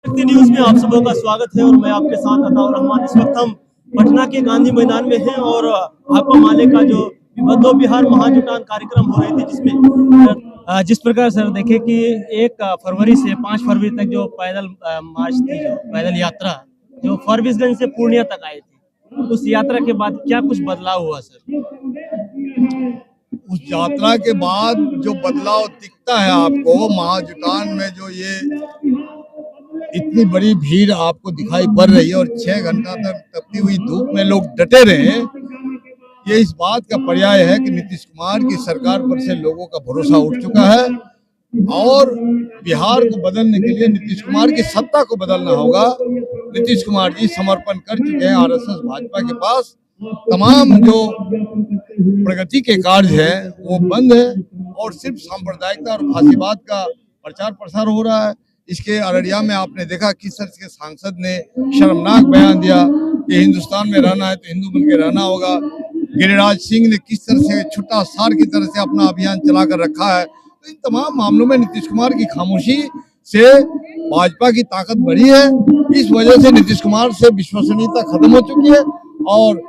शक्ति न्यूज में आप सबों का स्वागत है और मैं आपके साथ अताउर रहमान। इस वक्त हम पटना के गांधी मैदान में हैं और भाकपा माले का जो बदलो बिहार महाजुटान कार्यक्रम हो रहे थे, जिसमें जिस प्रकार सर देखे कि 1 फरवरी से 5 फरवरी तक जो पैदल मार्च थी, जो पैदल यात्रा जो फारबिसगंज से पूर्णिया तक आई थी, उस यात्रा के बाद क्या कुछ बदलाव हुआ सर? उस यात्रा के बाद जो बदलाव दिखता है आपको महाजुटान में, जो ये इतनी बड़ी भीड़ आपको दिखाई पड़ रही है और 6 घंटा तक तपती हुई धूप में लोग डटे रहे, ये इस बात का पर्याय है कि नीतीश कुमार की सरकार पर से लोगों का भरोसा उठ चुका है और बिहार को बदलने के लिए नीतीश कुमार की सत्ता को बदलना होगा। नीतीश कुमार जी समर्पण कर चुके हैं आरएसएस भाजपा के पास। तमाम जो प्रगति के कार्य हैं वो बंद है और सिर्फ सांप्रदायिकता और फांसीवाद का प्रचार प्रसार हो रहा है। इसके अररिया में आपने देखा किस तरह के सांसद ने शर्मनाक बयान दिया कि हिंदुस्तान में रहना है तो हिंदू बन के रहना होगा। गिरिराज सिंह ने किस तरह से छुट्टा सार की तरह से अपना अभियान चलाकर रखा है। तो इन तमाम मामलों में नीतीश कुमार की खामोशी से भाजपा की ताकत बढ़ी है। इस वजह से नीतीश कुमार से विश्वसनीयता खत्म हो चुकी है और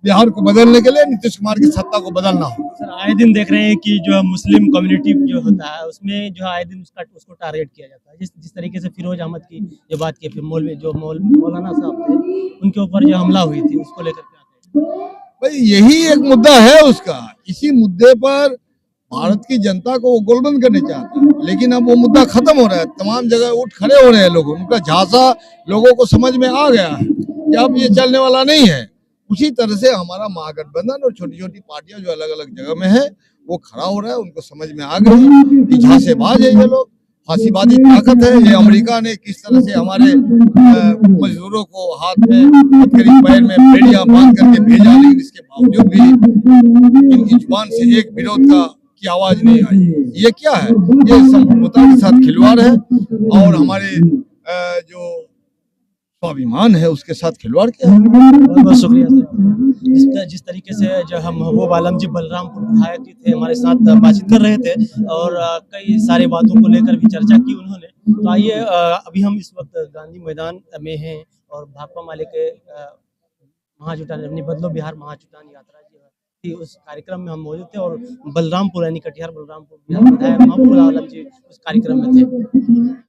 बिहार को बदलने के लिए नीतीश कुमार की सत्ता को बदलना हो। सर, आए दिन देख रहे हैं कि जो मुस्लिम कम्युनिटी जो होता है उसमें जो आए दिन उसको टारगेट किया जाता है। जिस तरीके से फिरोज अहमद की जो बात की, फिर मौलाना साहब थे, उनके ऊपर जो हमला हुई थी, उसको लेकर क्या कहें? भाई यही एक मुद्दा है उसका। इसी मुद्दे पर भारत की जनता को वो गोलबंद करने चाहता है, लेकिन अब वो मुद्दा खत्म हो रहा है। तमाम जगह उठ खड़े हो रहे हैं लोग, उनका झांसा लोगों को समझ में आ गया है कि अब ये चलने वाला नहीं है। उसी तरह से हमारा महागठबंधन और छोटी छोटी पार्टियां जो अलग अलग जगह में है वो खड़ा हो रहा है। उनको समझ में आ गई कि झांसेबाज है ये लोग, फांसीवादी ताकत है। ये अमेरिका ने किस तरह से हमारे मजदूरों को हाथ में हथकड़ी पैर में बेड़ियां बांध करके भेजा, लेकिन इसके बावजूद भी इनकी जुबान से एक विरोध की आवाज नहीं आई। ये क्या है? ये संप्रभुता के साथ खिलवाड़ है और हमारे जो स्वाभिमान है उसके साथ खिलवाड़ किया है। बहुत बहुत शुक्रिया सर। जिस तरीके से जो हम महबूब आलम जी बलरामपुर विधायक जी थे, हमारे साथ बातचीत कर रहे थे और कई सारी बातों को लेकर भी चर्चा की उन्होंने। तो आइए, अभी हम इस वक्त गांधी मैदान में हैं और भाकपा माले के महाजुटान अपनी बदलो बिहार महाजुटान यात्रा जो थी, उस कार्यक्रम में हम मौजूद थे और बलरामपुर यानी कटिहार बलरामपुर विधायक महबूब आलम जी उस कार्यक्रम में थे।